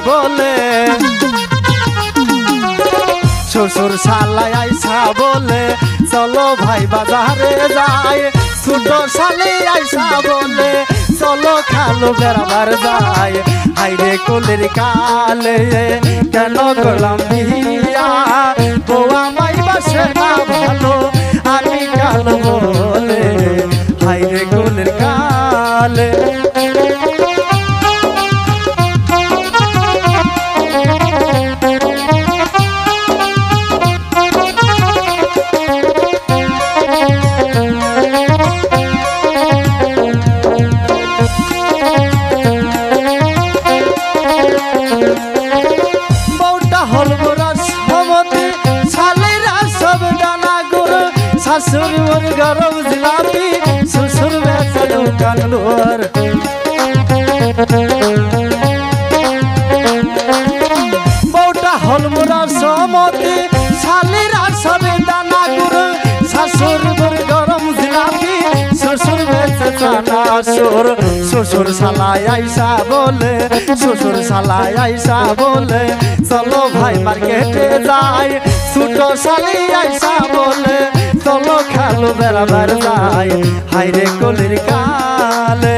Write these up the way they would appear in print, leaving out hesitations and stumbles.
বলে শ্বশুর শালায় আইসা বলে চলো ভাই বাজারে যাই ছোট শালি আইসা বলে চলো খালু বেড়াবার যাই হাইরে কোলের কালে কেন করলাম বিয়া বউয়া মাই বাসে না ভালো আমি কালো বলে হাইরে কোলের কালে শাশুর ওর গরম জিলাপি শ্বশুর বেচা দোকান লোর বউটা হলমুরা সমতি শালিরা সবে দানা গুরু শাশুর ওর গরম জিলাপি শ্বশুর বেচা চানা সুর শ্বশুর শালায় আইসা বলে শ্বশুর শালায় আইসা বলে চলো ভাই মার্কেটে যাই ছোট শালি আইসা বলে চলো খালু বেড়াবার যাই হাইরে কোলের কালে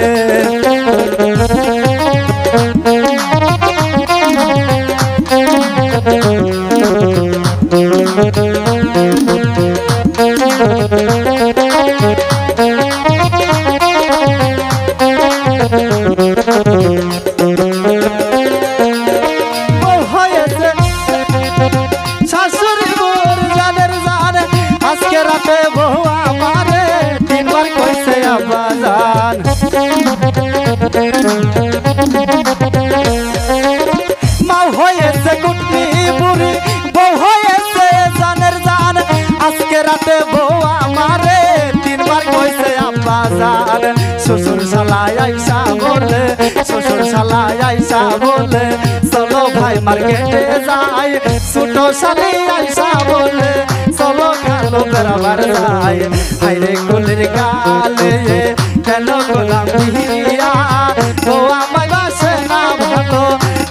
শাশুড়ি বোর জানের জান আজকে রাতে বউ আমারে তিনবার কইছে আব্বাজান মা হয়েছে কুটনি বুড়ি বউ হয়েছে জানের জান আজকে রাতে বউ আমারে তিনবার কইছে আব্বাজান শ্বশুর শালায় আইসা বলে শ্বশুর শালায় আইসা বলে চলো ভাই মার্কেটে যাই ছোট শালি আইসা বলে চলো খালো বেড়াবার যাই হাইরে কোলের কালে কেন গোলাম বিয়া ও আমায় বাসে না ভালো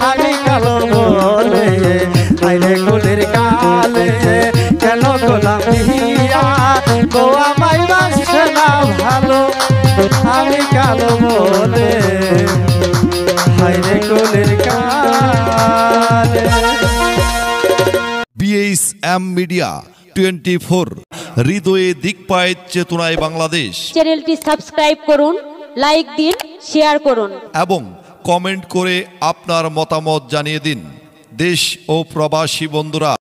আমি কালো বলে হাইরে কোলের কালে কেন গোলাম বিয়া ও আমায় বাসে না ভালো আমি কালো বলে হাইরে কোলের কালে BHM মিডিয়া 24 হৃদয়ে দিক পায় চেতনায় বাংলাদেশ চ্যানেলটি সাবস্ক্রাইব করুন লাইক দিন শেয়ার করুন এবং কমেন্ট করে আপনার মতামত জানিয়ে দিন দেশ ও প্রবাসী বন্ধুরা